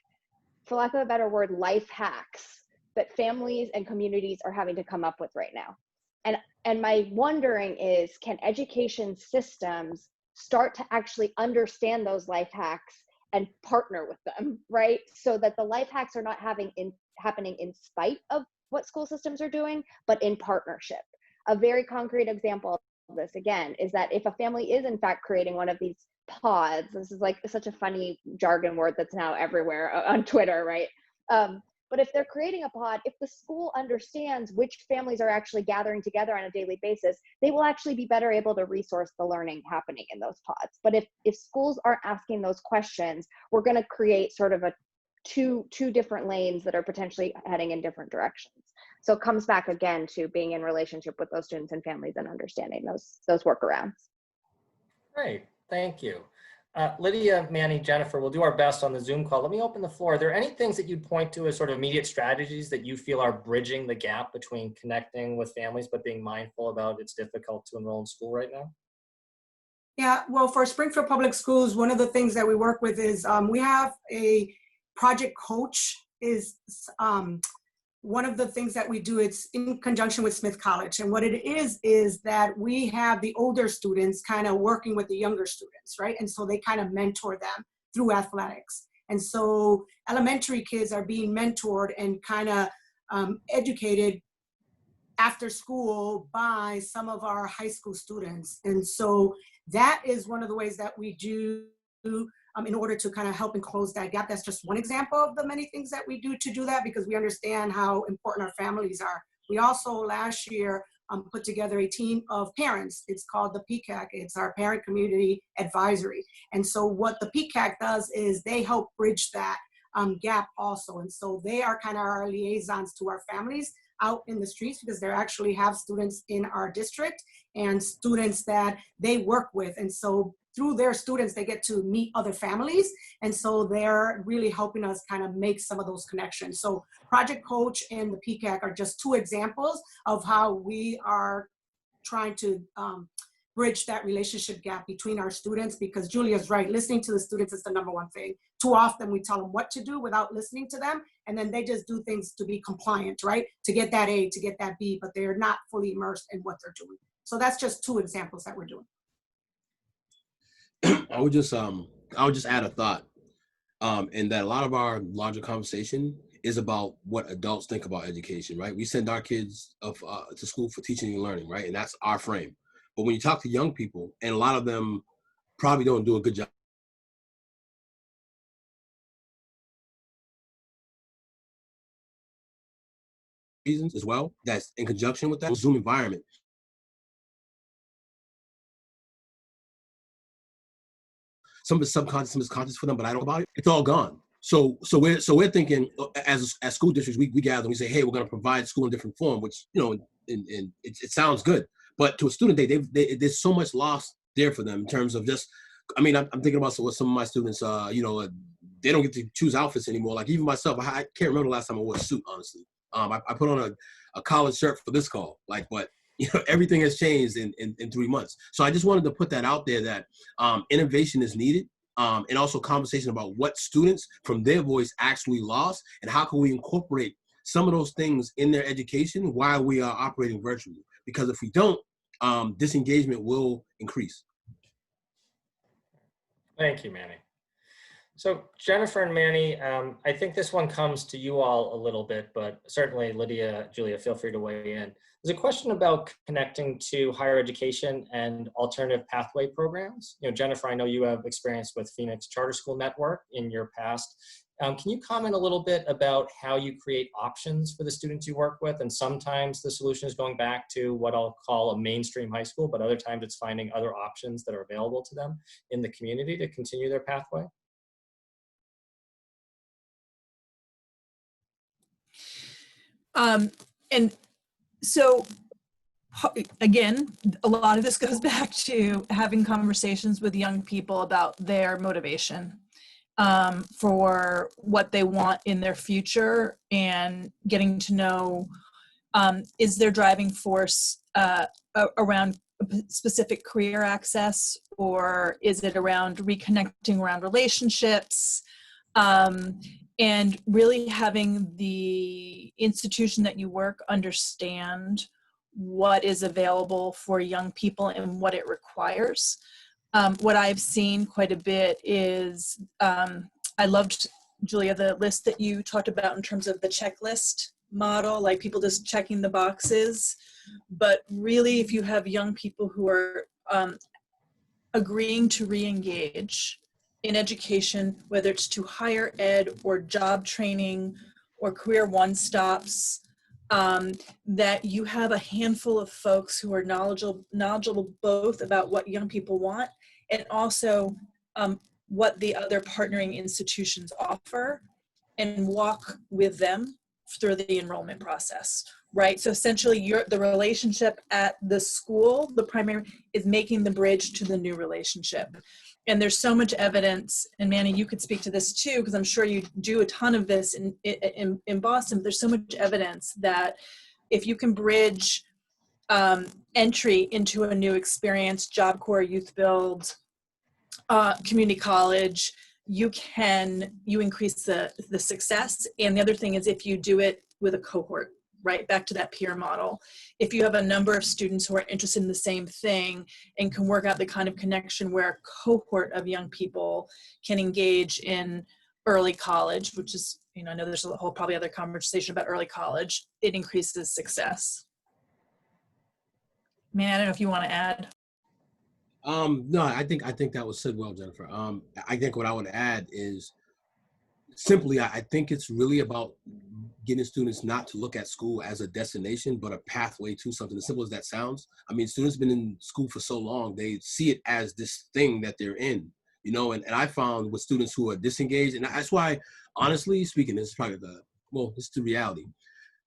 for lack of a better word, life hacks that families and communities are having to come up with right now. And my wondering is, can education systems start to actually understand those life hacks and partner with them, right? So that the life hacks are not happening in spite of what school systems are doing, but in partnership. A very concrete example of this, again, is that if a family is in fact creating one of these pods, this is like such a funny jargon word that's now everywhere on Twitter, right? But if they're creating a pod, if the school understands which families are actually gathering together on a daily basis, they will actually be better able to resource the learning happening in those pods. But if schools aren't asking those questions, we're going to create sort of a two different lanes that are potentially heading in different directions. So it comes back again to being in relationship with those students and families and understanding those workarounds. Great, thank you. Lydia, Manny, Jennifer, we'll do our best on the Zoom call. Let me open the floor. Are there any things that you'd point to as sort of immediate strategies that you feel are bridging the gap between connecting with families but being mindful about it's difficult to enroll in school right now? Yeah, well, for Springfield Public Schools, one of the things that we work with is we have a project coach is one of the things that we do. It's in conjunction with Smith College. And what it is that we have the older students kind of working with the younger students, right? And so they kind of mentor them through athletics. And so elementary kids are being mentored and kind of educated after school by some of our high school students. And so that is one of the ways that we do in order to kind of help and close that gap. That's just one example of the many things that we do to do that, because we understand how important our families are. We also last year put together a team of parents. It's called the PCAC. It's our Parent Community Advisory. And so what the PCAC does is they help bridge that gap also. And so they are kind of our liaisons to our families out in the streets, because they actually have students in our district and students that they work with. And so through their students, they get to meet other families. And so they're really helping us kind of make some of those connections. So Project Coach and the PCAC are just two examples of how we are trying to bridge that relationship gap between our students, because Julia's right, listening to the students is the number one thing. Too often we tell them what to do without listening to them, and then they just do things to be compliant, right? To get that A, to get that B, but they're not fully immersed in what they're doing. So that's just two examples that we're doing. I would just add a thought, in that a lot of our larger conversation is about what adults think about education, right? We send our kids to school for teaching and learning, right? And that's our frame. But when you talk to young people, and a lot of them probably don't do a good job reasons as well, that's in conjunction with that Zoom environment. Some of it's subconscious, some is conscious for them, but I don't know about it. It's all gone. So we're thinking as school districts, we gather and we say, hey, we're going to provide school in different form, which, you know, and it sounds good. But to a student, there's so much lost there for them in terms of just, I mean, I'm thinking about what some of my students, you know, they don't get to choose outfits anymore. Like even myself, I can't remember the last time I wore a suit, honestly. I put on a collared shirt for this call, like, but you know, everything has changed in 3 months. So I just wanted to put that out there that innovation is needed. And also conversation about what students from their voice actually lost, and how can we incorporate some of those things in their education while we are operating virtually. Because if we don't, disengagement will increase. Thank you, Manny. So Jennifer and Manny, I think this one comes to you all a little bit, but certainly Lydia, Julia, feel free to weigh in. There's a question about connecting to higher education and alternative pathway programs. You know, Jennifer, I know you have experience with Phoenix Charter School Network in your past. Can you comment a little bit about how you create options for the students you work with? And sometimes the solution is going back to what I'll call a mainstream high school, but other times it's finding other options that are available to them in the community to continue their pathway. And so again, a lot of this goes back to having conversations with young people about their motivation for what they want in their future, and getting to know, is their driving force around specific career access, or is it around reconnecting around relationships? And really having the institution that you work understand what is available for young people and what it requires. What I've seen quite a bit is, I loved, Julia, the list that you talked about in terms of the checklist model, like people just checking the boxes. But really, if you have young people who are agreeing to re-engage in education, whether it's to higher ed or job training or career one-stops, that you have a handful of folks who are knowledgeable both about what young people want and also what the other partnering institutions offer, and walk with them through the enrollment process, right? So essentially the relationship at the school, the primary, is making the bridge to the new relationship. And there's so much evidence, and Manny, you could speak to this too, because I'm sure you do a ton of this in Boston. There's so much evidence that if you can bridge entry into a new experience, Job Corps, Youth Build, community college, you increase the success. And the other thing is if you do it with a cohort, right? Back to that peer model. If you have a number of students who are interested in the same thing and can work out the kind of connection where a cohort of young people can engage in early college, which is, you know, I know there's a whole probably other conversation about early college, it increases success. Man, I don't know if you want to add. No, I think that was said well, Jennifer. I think what I would add is simply, I think it's really about getting students not to look at school as a destination, but a pathway to something. As simple as that sounds. I mean, students been in school for so long, they see it as this thing that they're in, you know, and I found with students who are disengaged, and that's why, honestly speaking, this is probably this is the reality.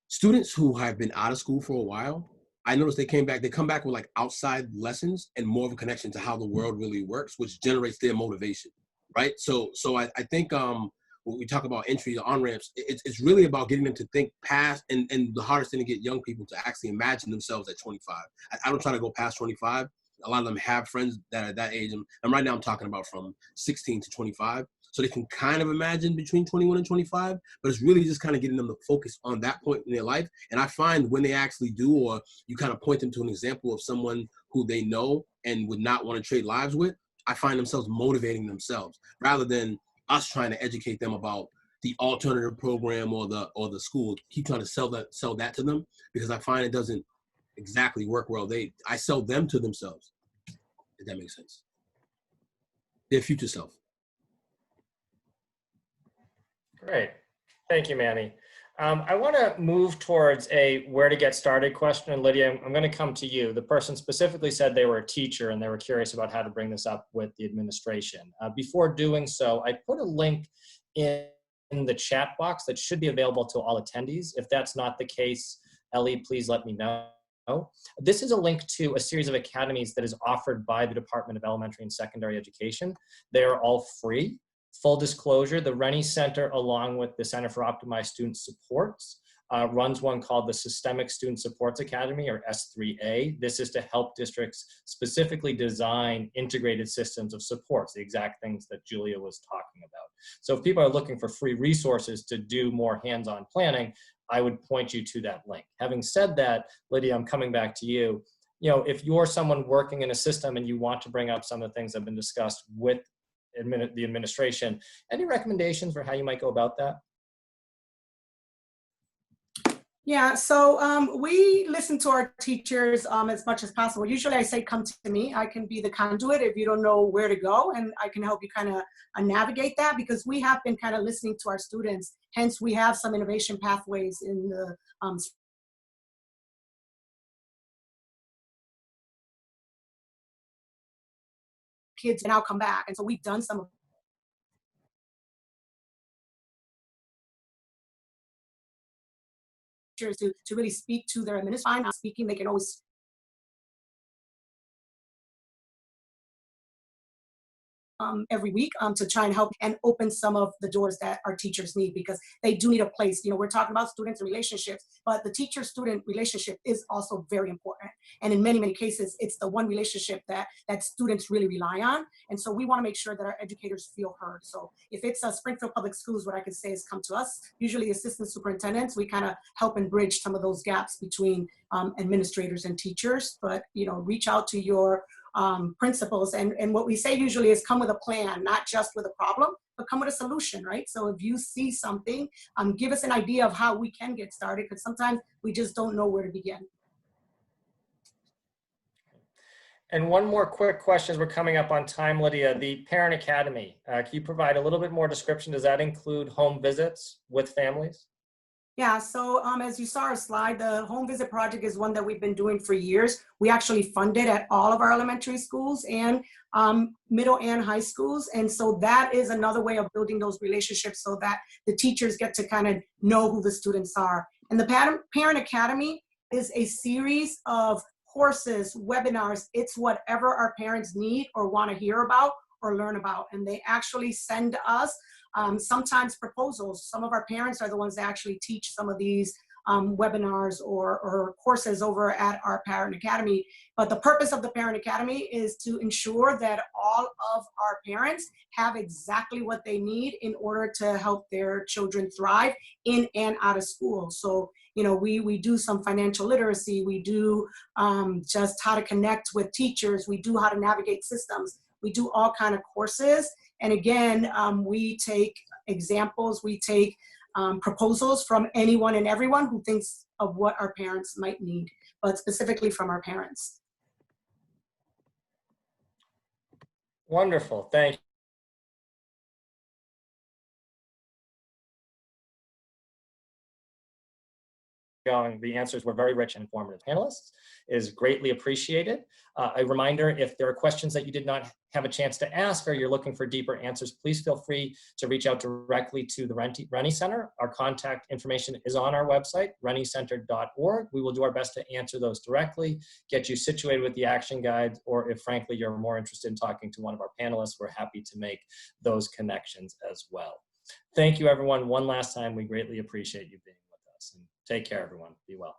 Students who have been out of school for a while, I noticed they come back with like outside lessons and more of a connection to how the world really works, which generates their motivation, right? So I think when we talk about entry on ramps, it's really about getting them to think past, and the hardest thing to get young people to actually imagine themselves at 25. I don't try to go past 25. A lot of them have friends that are that age, and right now I'm talking about from 16 to 25. So they can kind of imagine between 21 and 25, but it's really just kind of getting them to focus on that point in their life. And I find when they actually do, or you kind of point them to an example of someone who they know and would not want to trade lives with, I find themselves motivating themselves rather than us trying to educate them about the alternative program or the school. Keep trying to sell that to them, because I find it doesn't exactly work well. I sell them to themselves, if that makes sense. Their future self. Great. Thank you, Manny. I want to move towards a where to get started question. And Lydia, I'm going to come to you. The person specifically said they were a teacher and they were curious about how to bring this up with the administration. Before doing so, I put a link in the chat box that should be available to all attendees. If that's not the case, Ellie, please let me know. This is a link to a series of academies that is offered by the Department of Elementary and Secondary Education. They are all free. Full disclosure, the Rennie Center, along with the Center for Optimized Student Supports, runs one called the Systemic Student Supports Academy, or S3A. This is to help districts specifically design integrated systems of supports, the exact things that Julia was talking about. So if people are looking for free resources to do more hands-on planning, I would point you to that link. Having said that, Lydia, I'm coming back to you. You know, if you're someone working in a system and you want to bring up some of the things that have been discussed with the administration, any recommendations for how you might go about that? Yeah, so we listen to our teachers as much as possible. Usually I say, come to me. I can be the conduit if you don't know where to go, and I can help you kind of navigate that, because we have been kind of listening to our students. Hence, we have some innovation pathways in the kids, and I'll come back. And so we've done some of to really speak to their administration. Not speaking, they can always every week to try and help and open some of the doors that our teachers need, because they do need a place. You know, we're talking about students and relationships, but the teacher-student relationship is also very important. And in many, many cases, it's the one relationship that students really rely on. And so we want to make sure that our educators feel heard. So if it's Springfield Public Schools, what I can say is come to us. Usually assistant superintendents, we kind of help and bridge some of those gaps between administrators and teachers. But, you know, reach out to your principles. And what we say usually is come with a plan, not just with a problem, but come with a solution, right? So if you see something, give us an idea of how we can get started, because sometimes we just don't know where to begin. And one more quick question as we're coming up on time, Lydia, the Parent Academy. Can you provide a little bit more description? Does that include home visits with families? Yeah, so as you saw our slide, the home visit project is one that we've been doing for years. We actually fund it at all of our elementary schools and middle and high schools. And so that is another way of building those relationships so that the teachers get to kind of know who the students are. And the Parent Academy is a series of courses, webinars. It's whatever our parents need or want to hear about or learn about. And they actually send us sometimes proposals. Some of our parents are the ones that actually teach some of these webinars or courses over at our Parent Academy. But the purpose of the Parent Academy is to ensure that all of our parents have exactly what they need in order to help their children thrive in and out of school. So, you know, we do some financial literacy, we do just how to connect with teachers, we do how to navigate systems, we do all kind of courses. And again, we take examples, we take proposals from anyone and everyone who thinks of what our parents might need, but specifically from our parents. Wonderful. Thank you. The answers were very rich and informative. Panelists is greatly appreciated. A reminder, if there are questions that you did not have a chance to ask or you're looking for deeper answers, please feel free to reach out directly to the Rennie Center. Our contact information is on our website, renniecenter.org. We will do our best to answer those directly, get you situated with the action guides, or if frankly you're more interested in talking to one of our panelists, we're happy to make those connections as well. Thank you, everyone. One last time, we greatly appreciate you being with us. And take care, everyone. Be well.